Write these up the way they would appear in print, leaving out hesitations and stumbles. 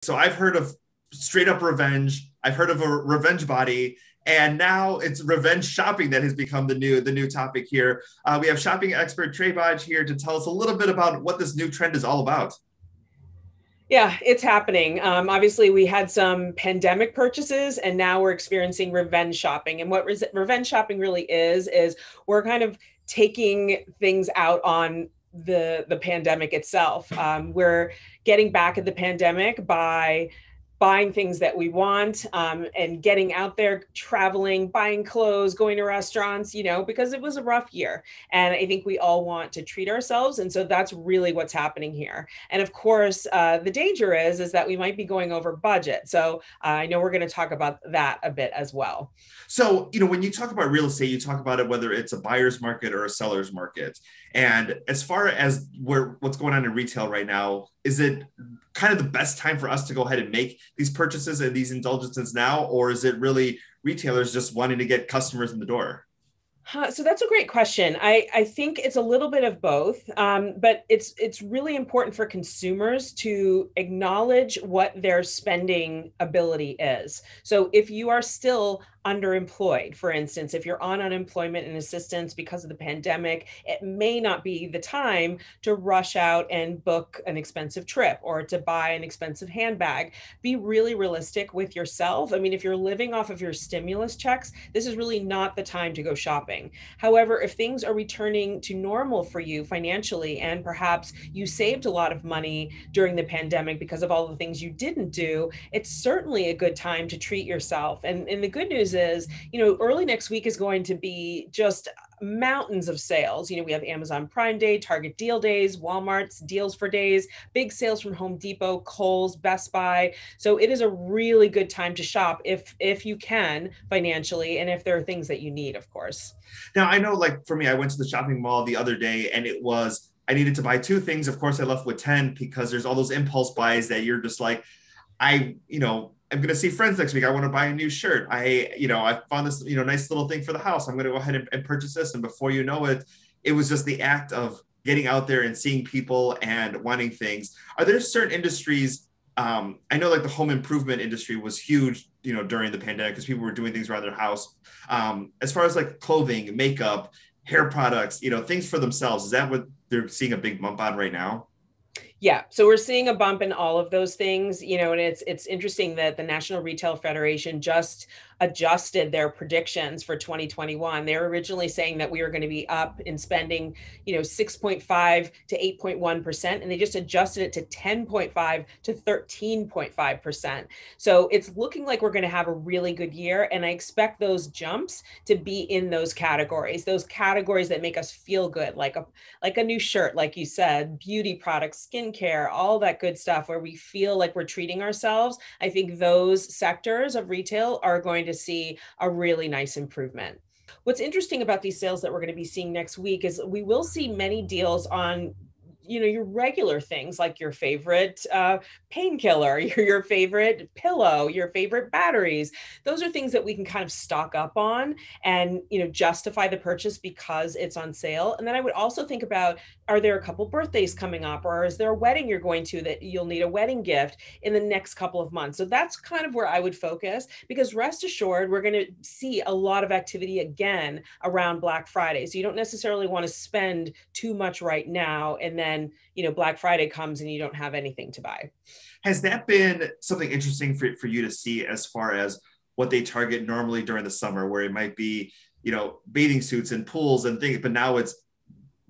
So I've heard of straight up revenge. I've heard of a revenge body, and now it's revenge shopping that has become the new topic here. We have shopping expert Trae Bodge here to tell us a little bit about what this new trend is all about. Yeah, it's happening. Obviously, we had some pandemic purchases, and now we're experiencing revenge shopping. And what revenge shopping really is we're kind of taking things out on the pandemic itself. We're getting back at the pandemic by buying things that we want, and getting out there, traveling, buying clothes, going to restaurants, because it was a rough year. And I think we all want to treat ourselves. And so that's really what's happening here. And of course, the danger is that we might be going over budget. So I know we're going to talk about that a bit as well. So, when you talk about real estate, you talk about it whether it's a buyer's market or a seller's market. And as far as what's going on in retail right now, is it kind of the best time for us to go ahead and make these purchases and these indulgences now, or is it really retailers just wanting to get customers in the door? So that's a great question. I think it's a little bit of both, but it's really important for consumers to acknowledge what their spending ability is. So if you are still underemployed, for instance, if you're on unemployment and assistance because of the pandemic, it may not be the time to rush out and book an expensive trip or to buy an expensive handbag. Be really realistic with yourself. I mean, if you're living off of your stimulus checks, this is really not the time to go shopping. However, if things are returning to normal for you financially, and perhaps you saved a lot of money during the pandemic because of all the things you didn't do, it's certainly a good time to treat yourself. And the good news is, early next week is going to be just mountains of sales. We have Amazon Prime Day, Target Deal Days, Walmart's Deals for Days, big sales from Home Depot, Kohl's, Best Buy. So it is a really good time to shop if you can financially, and if there are things that you need, of course. Now, I know, like for me, I went to the shopping mall the other day and I needed to buy two things. Of course, I left with 10 because there's all those impulse buys that you're just like, I'm going to see friends next week. I want to buy a new shirt. I found this, nice little thing for the house. I'm going to go ahead and purchase this. And before you know it, it was just the act of getting out there and seeing people and wanting things. Are there certain industries? I know like the home improvement industry was huge, during the pandemic because people were doing things around their house. As far as like clothing, makeup, hair products, things for themselves, is that what they're seeing a big bump on right now? Yeah, so we're seeing a bump in all of those things, and it's interesting that the National Retail Federation just adjusted their predictions for 2021. They were originally saying that we were going to be up in spending, 6.5 to 8.1%, and they just adjusted it to 10.5 to 13.5%. So it's looking like we're going to have a really good year, and I expect those jumps to be in those categories that make us feel good, like a new shirt, like you said, beauty products, skincare, all that good stuff where we feel like we're treating ourselves. I think those sectors of retail are going to see a really nice improvement. What's interesting about these sales that we're going to be seeing next week is we will see many deals on your regular things like your favorite painkiller, your favorite pillow, your favorite batteries. Those are things that we can kind of stock up on and justify the purchase because it's on sale. And then I would also think about, are there a couple birthdays coming up, or is there a wedding you're going to that you'll need a wedding gift in the next couple of months? So that's kind of where I would focus, because rest assured we're going to see a lot of activity again around Black Friday. So you don't necessarily want to spend too much right now and then Black Friday comes and you don't have anything to buy. Has that been something interesting for you to see as far as what they target normally during the summer, where it might be, bathing suits and pools and things, but now it's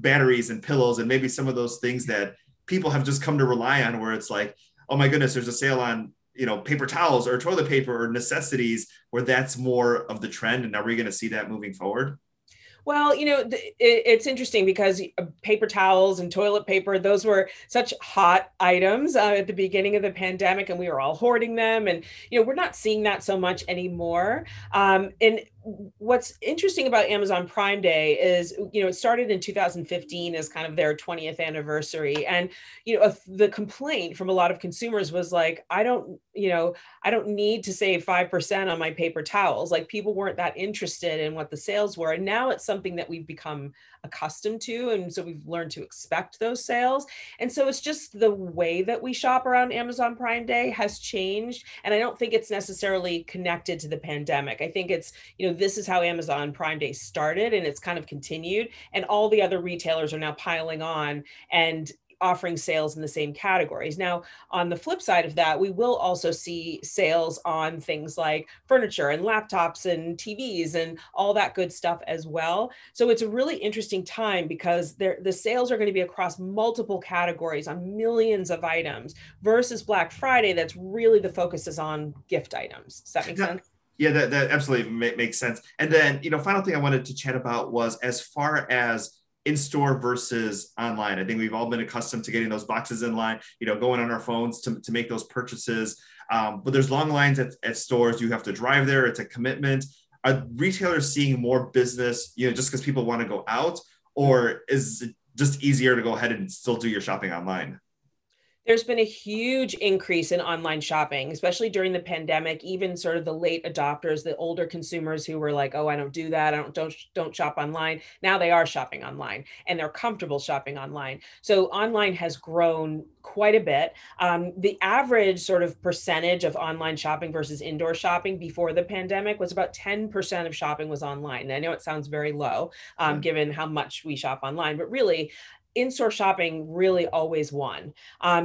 batteries and pillows and maybe some of those things that people have just come to rely on, where it's like, oh my goodness, there's a sale on, paper towels or toilet paper or necessities, where that's more of the trend. And are we going to see that moving forward? Well, it's interesting because paper towels and toilet paper, those were such hot items at the beginning of the pandemic, and we were all hoarding them. And, we're not seeing that so much anymore. And what's interesting about Amazon Prime Day is, it started in 2015 as kind of their 20th anniversary. And, the complaint from a lot of consumers was like, I don't need to save 5% on my paper towels. Like, people weren't that interested in what the sales were. And now it's something that we've become accustomed to. And so we've learned to expect those sales. And so it's just the way that we shop around Amazon Prime Day has changed. And I don't think it's necessarily connected to the pandemic. I think it's, this is how Amazon Prime Day started and it's kind of continued. And all the other retailers are now piling on and offering sales in the same categories. Now, on the flip side of that, we will also see sales on things like furniture and laptops and TVs and all that good stuff as well. So it's a really interesting time because the sales are going to be across multiple categories on millions of items versus Black Friday, that's really the focus is on gift items. Does that make sense? Yeah, that absolutely makes sense. And then, final thing I wanted to chat about was as far as in-store versus online. I think we've all been accustomed to getting those boxes in line, going on our phones to make those purchases. But there's long lines at stores. You have to drive there. It's a commitment. Are retailers seeing more business, just because people want to go out, or is it just easier to go ahead and still do your shopping online? There's been a huge increase in online shopping, especially during the pandemic. Even sort of the late adopters, the older consumers who were like, "Oh, I don't do that. I don't shop online." Now they are shopping online, and they're comfortable shopping online. So online has grown quite a bit. The average sort of percentage of online shopping versus indoor shopping before the pandemic was about 10% of shopping was online. And I know it sounds very low, Yeah. given how much we shop online, but really in-store shopping really always won.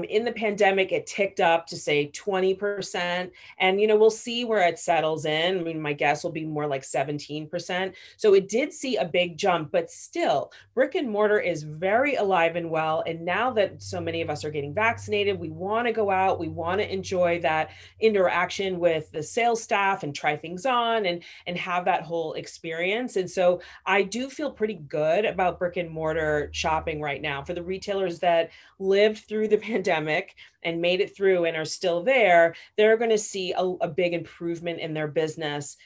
In the pandemic, it ticked up to say 20%. And, we'll see where it settles in. I mean, my guess will be more like 17%. So it did see a big jump, but still, brick and mortar is very alive and well. And now that so many of us are getting vaccinated, we want to go out, we want to enjoy that interaction with the sales staff and try things on and have that whole experience. And so I do feel pretty good about brick and mortar shopping right now. For the retailers that lived through the pandemic and made it through and are still there, they're going to see a big improvement in their business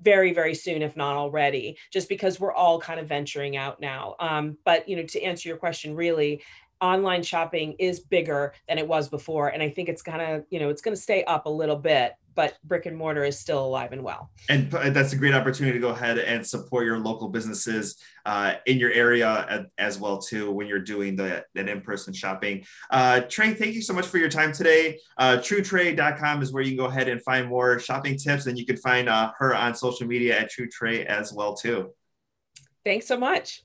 very, very soon, if not already, just because we're all kind of venturing out now. But, to answer your question, really, online shopping is bigger than it was before. And I think it's it's going to stay up a little bit, but brick and mortar is still alive and well. And that's a great opportunity to go ahead and support your local businesses in your area as well too when you're doing that in-person shopping. Trae, thank you so much for your time today. TrueTrae.com is where you can go ahead and find more shopping tips, and you can find her on social media at TrueTrae as well too. Thanks so much.